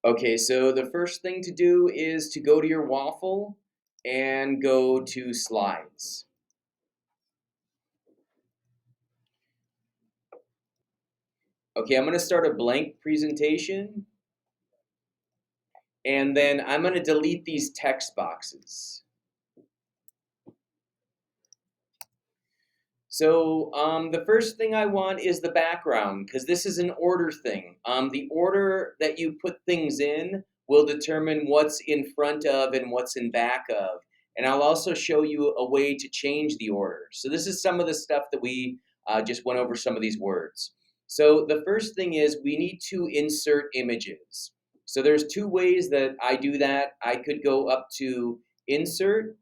Okay, so the first thing to do is to go to your waffle and go to slides. Okay, I'm going to start a blank presentation and then I'm going to delete these text boxes. So the first thing I want is the background because this is an order thing. The order that you put things in will determine what's in front of and what's in back of. And I'll also show you a way to change the order. So this is some of the stuff that we just went over some of these words. So the first thing is we need to insert images. So there's two ways that I do that. I could go up to Insert,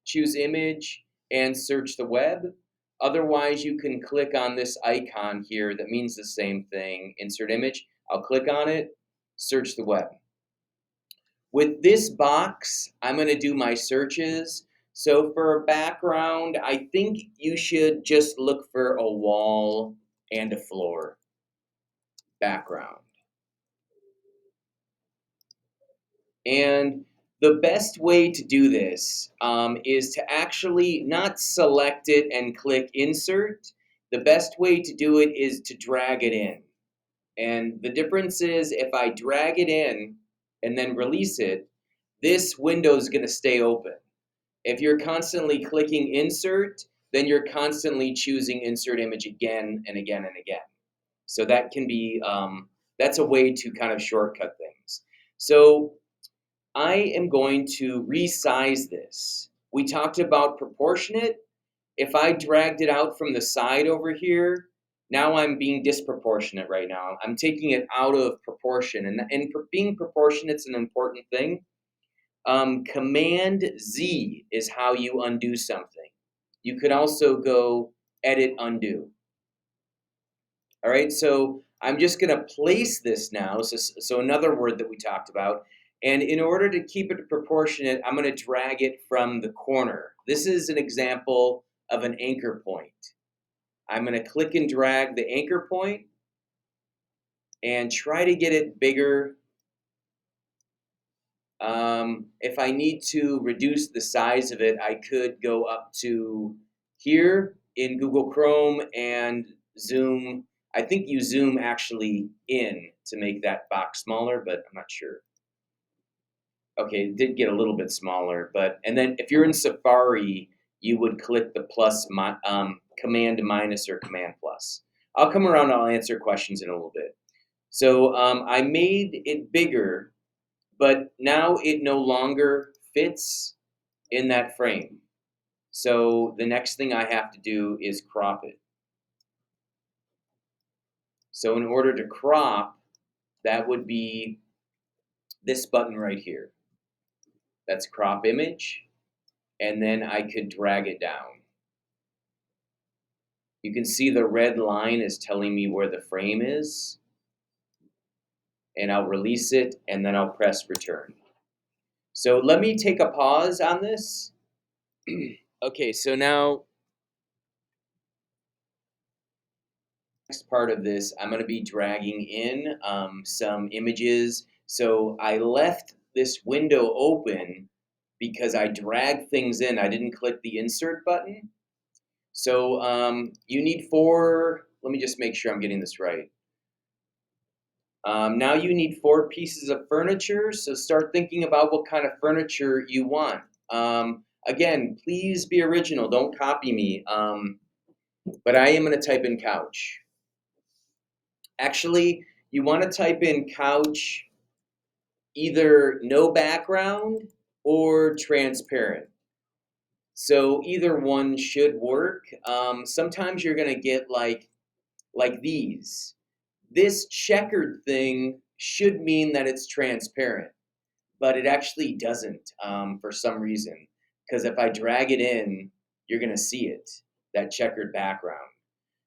choose Image, and search the web. Otherwise, you can click on this icon here that means the same thing, Insert Image. I'll click on it, search the web. With this box, I'm going to do my searches. So for a background, I think you should just look for a wall and a floor background. And the best way to do this is to actually not select it and click Insert. The best way to do it is to drag it in. And the difference is if I drag it in and then release it, this window is going to stay open. If you're constantly clicking Insert, then you're constantly choosing Insert Image again and again and again. So that can be, that's a way to kind of shortcut things. So I am going to resize this. We talked about proportionate. If I dragged it out from the side over here, now I'm being disproportionate right now. I'm taking it out of proportion. And being proportionate is an important thing. Command Z is how you undo something. You could also go Edit Undo. All right, so I'm just going to place this now. So another word that we talked about. And in order to keep it proportionate, I'm going to drag it from the corner. This is an example of an anchor point. I'm going to click and drag the anchor point and try to get it bigger. If I need to reduce the size of it, I could go up to here in Google Chrome and zoom. I think you zoom actually in to make that box smaller, but I'm not sure. Okay, it did get a little bit smaller, but and then if you're in Safari, you would click the plus, command minus or command plus. I'll come around and I'll answer questions in a little bit. So I made it bigger, but now it no longer fits in that frame. So the next thing I have to do is crop it. So in order to crop, that would be this button right here. That's crop image, and then I could drag it down. You can see the red line is telling me where the frame is, and I'll release it, and then I'll press return. So let me take a pause on this. Okay, so now, next part of this, I'm going to be dragging in some images. So I left this window open because I dragged things in. I didn't click the insert button. So you need let me just make sure I'm getting this right. Now you need 4 pieces of furniture, so start thinking about what kind of furniture you want. Again, please be original, don't copy me, but I am going to type in couch. Actually, you want to type in couch, either no background or transparent. So either one should work. Sometimes you're going to get like these. This checkered thing should mean that it's transparent, but it actually doesn't for some reason. Because if I drag it in, you're going to see it, that checkered background.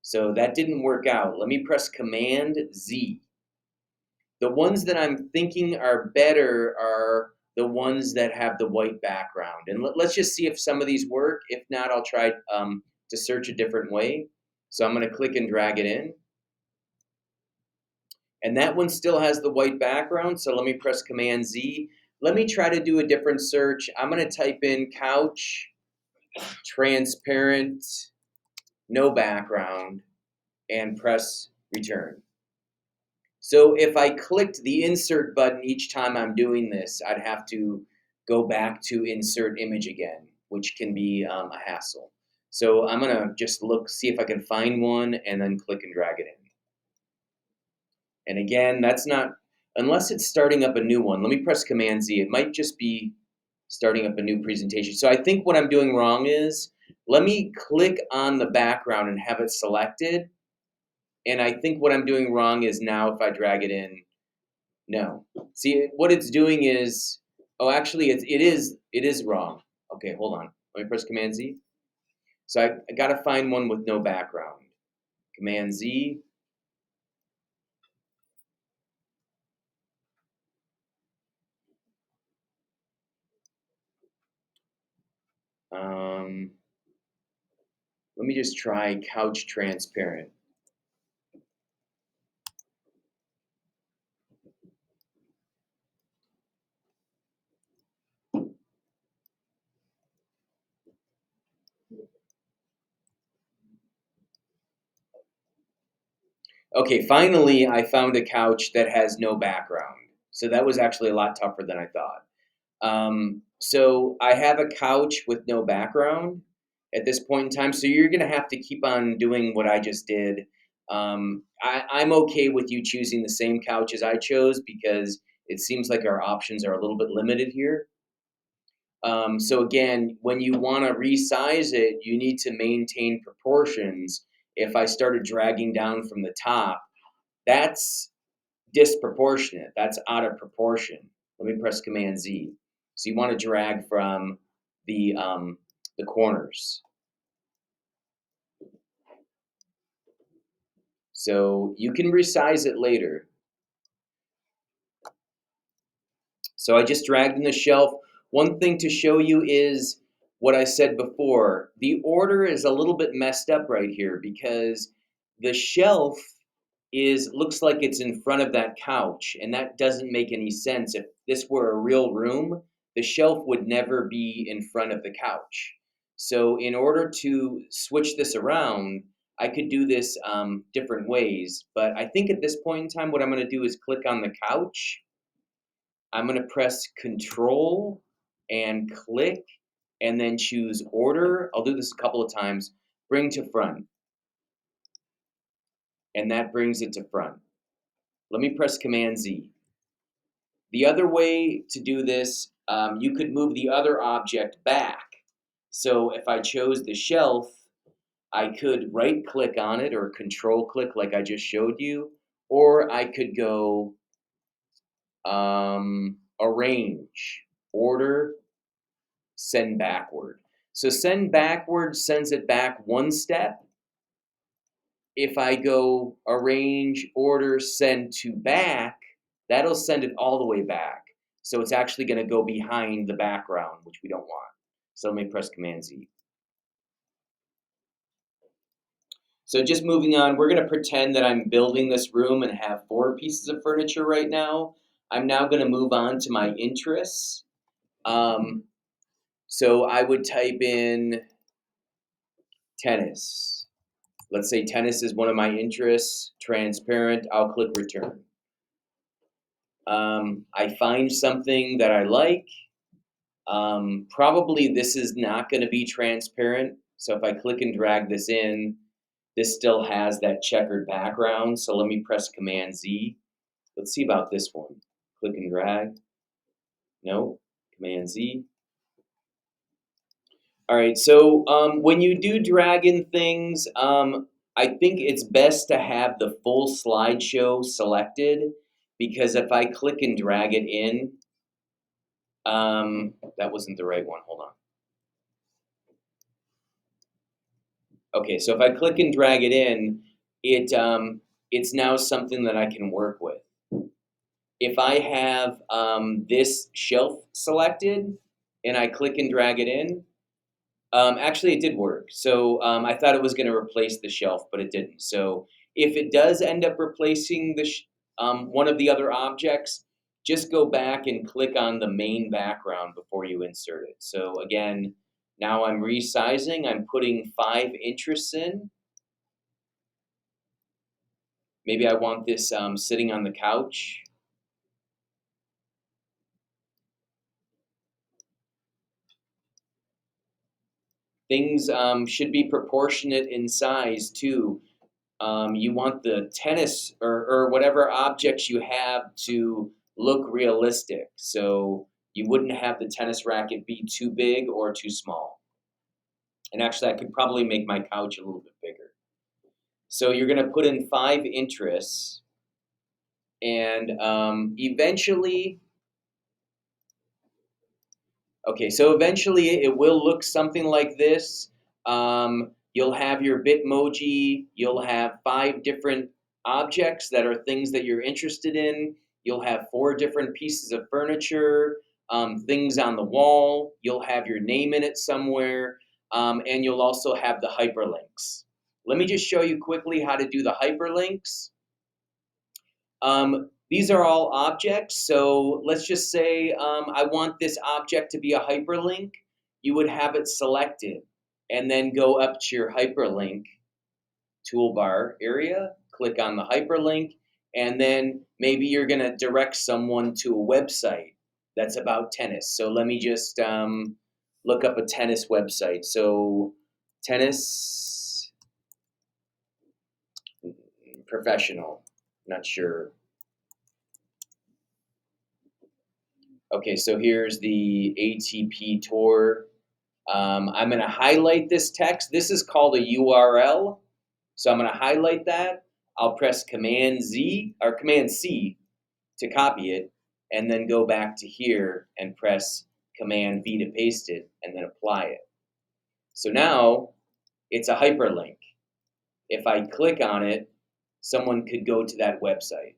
So that didn't work out. Let me press Command Z. The ones that I'm thinking are better are the ones that have the white background. And let's just see if some of these work. If not, I'll try to search a different way. So I'm going to click and drag it in. And that one still has the white background, so let me press Command Z. Let me try to do a different search. I'm going to type in couch, transparent, no background, and press return. So if I clicked the insert button each time I'm doing this, I'd have to go back to insert image again, which can be a hassle. So I'm gonna just look, see if I can find one, and then click and drag it in. And again, that's not, unless it's starting up a new one. Let me press Command Z. It might just be starting up a new presentation. So I think what I'm doing wrong is, let me click on the background and have it selected. And I think what I'm doing wrong is now if I drag it in, no. See, what it's doing is, oh, actually, it is wrong. Okay, hold on. Let me press Command Z. So I got to find one with no background. Command Z. Let me just try couch transparent. Okay, finally, I found a couch that has no background. So that was actually a lot tougher than I thought. So I have a couch with no background at this point in time. So you're going to have to keep on doing what I just did. I'm okay with you choosing the same couch as I chose because it seems like our options are a little bit limited here. So again, when you want to resize it, you need to maintain proportions. If I started dragging down from the top, that's disproportionate. That's out of proportion. Let me press Command Z. So you want to drag from the corners. So you can resize it later. So I just dragged in the shelf. One thing to show you is what I said before. The order is a little bit messed up right here because the shelf is looks like it's in front of that couch, and that doesn't make any sense. If this were a real room, the shelf would never be in front of the couch. So in order to switch this around, I could do this different ways, but I think at this point in time, what I'm going to do is click on the couch. I'm going to press Control and click, and then choose Order. I'll do this a couple of times. Bring to front, and that brings it to front. Let me press Command Z. The other way to do this, you could move the other object back. So if I chose the shelf, I could right click on it or control click like I just showed you, or I could go arrange, order, send backward. So send backward sends it back one step. If I go arrange, order, send to back, that'll send it all the way back. So it's actually going to go behind the background, which we don't want. So let me press Command Z. So just moving on, we're going to pretend that I'm building this room and have 4 pieces of furniture right now. I'm now going to move on to my interests. So I would type in tennis. Let's say tennis is one of my interests, transparent, I'll click return. I find something that I like. Probably this is not going to be transparent. So if I click and drag this in, this still has that checkered background. So let me press Command Z. Let's see about this one. Click and drag. No, Command Z. All right, so when you do drag in things, I think it's best to have the full slideshow selected because if I click and drag it in, that wasn't the right one. Hold on. Okay, so if I click and drag it in, it's now something that I can work with. If I have this shelf selected and I click and drag it in, actually it did work. So I thought it was going to replace the shelf, but it didn't. So if it does end up replacing one of the other objects, just go back and click on the main background before you insert it. So again, now I'm resizing. I'm putting 5 interests in. Maybe I want this sitting on the couch. Things should be proportionate in size too. You want the tennis or whatever objects you have to look realistic. So you wouldn't have the tennis racket be too big or too small. And actually, I could probably make my couch a little bit bigger. So you're going to put in 5 interests, and eventually, okay, so eventually it will look something like this. You'll have your Bitmoji. You'll have 5 different objects that are things that you're interested in. You'll have 4 different pieces of furniture, things on the wall. You'll have your name in it somewhere, and you'll also have the hyperlinks. Let me just show you quickly how to do the hyperlinks. These are all objects, so let's just say I want this object to be a hyperlink. You would have it selected, and then go up to your hyperlink toolbar area, click on the hyperlink, and then maybe you're going to direct someone to a website that's about tennis. So let me just look up a tennis website. So tennis professional, not sure. Okay, so here's the ATP tour. I'm going to highlight this text. This is called a URL. So I'm going to highlight that. I'll press Command Z or Command C to copy it, and then go back to here and press Command V to paste it, and then apply it. So now it's a hyperlink. If I click on it, someone could go to that website.